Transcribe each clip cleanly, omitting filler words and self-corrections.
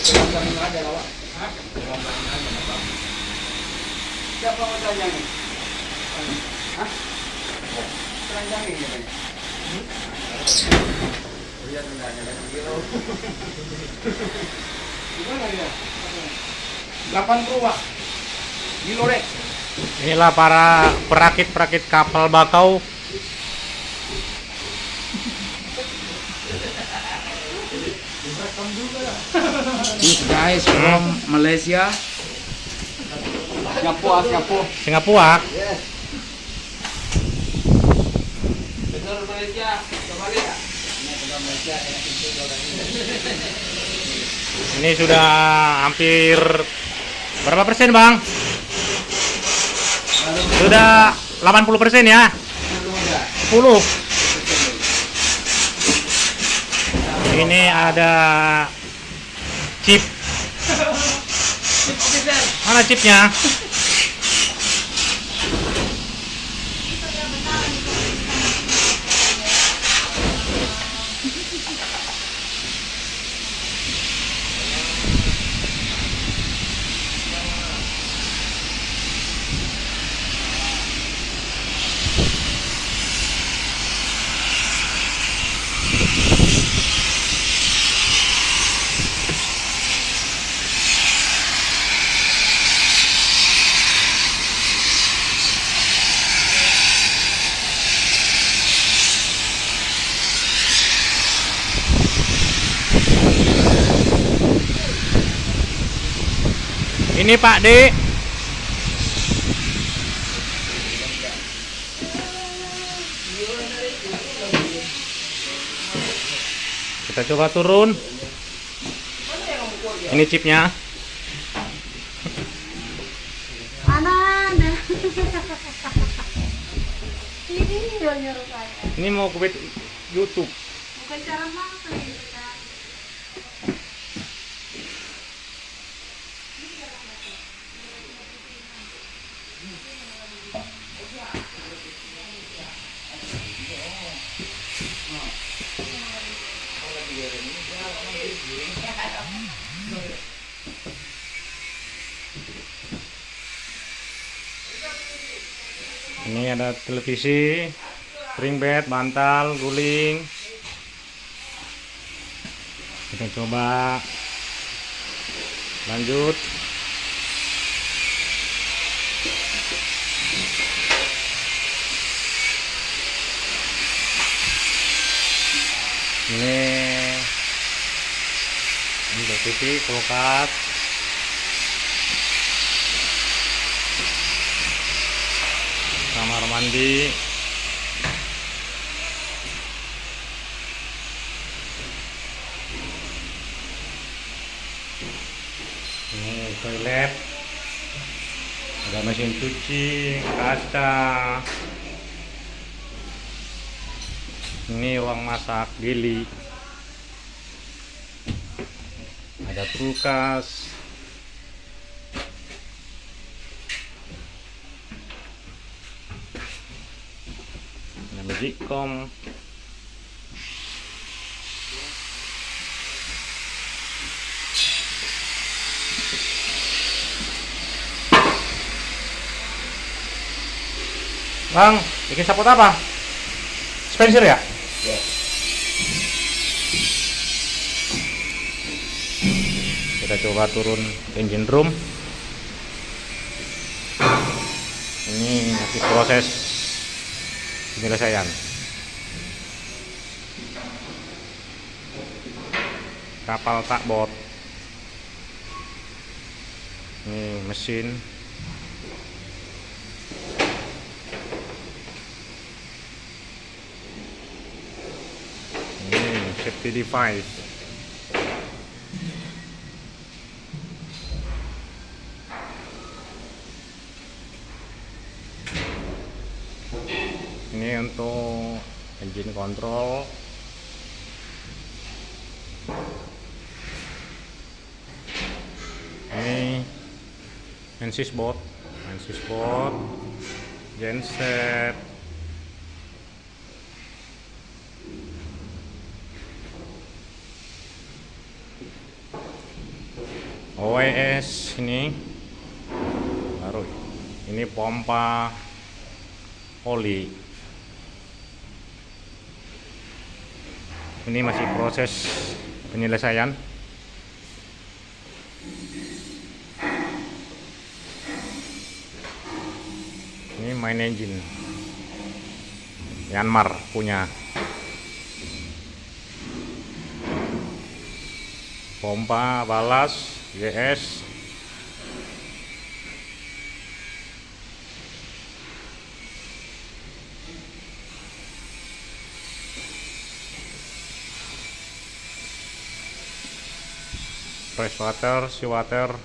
Keranjangin aja lah, Pak. Keranjangin aja, Pak. Siapa mau keranjangin? Hah? Keranjangin katanya. Lihat enggaknya lagi kilo. Gimana ya? 80, Pak. Kilo deh. Inilah para perakit-perakit kapal bakau. These guys from Malaysia. Singapura. Singapura. Yes. Betul Malaysia. Coba lihat. Ini betul Malaysia. Ini sudah hampir berapa persen, Bang? Sudah 80% ya? 10. Ini ada chip. Mana chipnya? Ini Pak D. Kita coba turun. Ini chipnya. Mana ada? Ini nyuruh saya. Ini mau ke YouTube. Bukan cara masak gitu kan. Ini ada televisi, spring bed, bantal, guling. Kita coba lanjut. Ini untuk TV, kulkas. Kamar mandi. Ini toilet. Ada mesin cuci, kaca. Ini ruang masak Gili. Ada kulkas. Ada magicom. Bang, bikin sapot apa? Spencer ya? Kita coba turun engine room. Ini masih proses penyelesaian. Kapal takbot. Ini mesin. Ini safety device. Ini untuk engine control. Ini mensis board, genset. OES ini baru, ini pompa oli, ini masih proses penyelesaian. Ini main engine Yanmar punya. Pompa balas GS. Fresh water, seawater.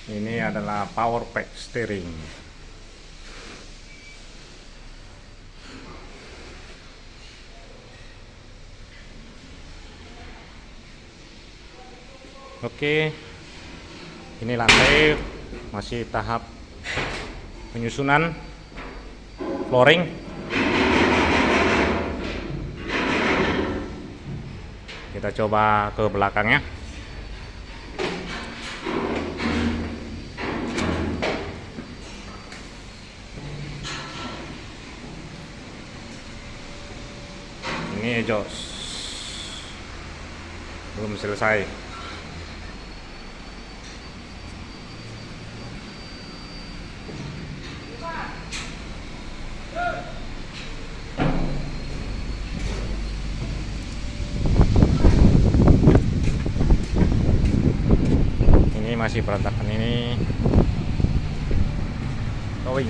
Ini adalah power pack steering. Oke, ini lantai masih tahap penyusunan flooring. Kita coba ke belakangnya. Ini exhaust belum selesai. Masih berantakan, ini towing.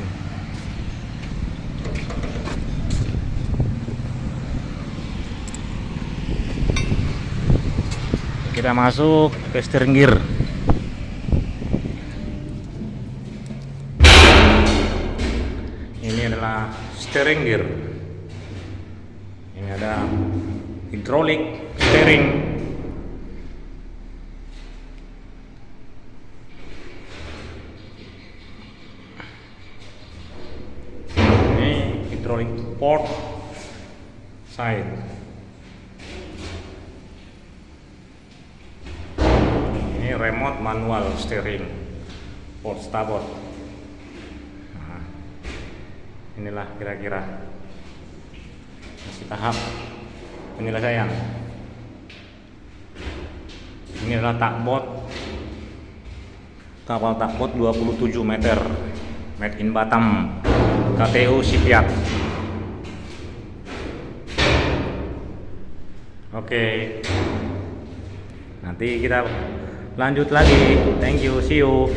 Kita masuk ke steering gear. Ini adalah steering gear. Ini ada hydraulic steering. Hydraulic port side. Ini remote manual steering port starboard. Nah, inilah kira-kira masih tahap penyelesaian. Ini adalah tugboat, kapal tugboat 27 meter, made in Batam, KTU Shipyard. Oke, nanti kita lanjut lagi. Thank you, see you.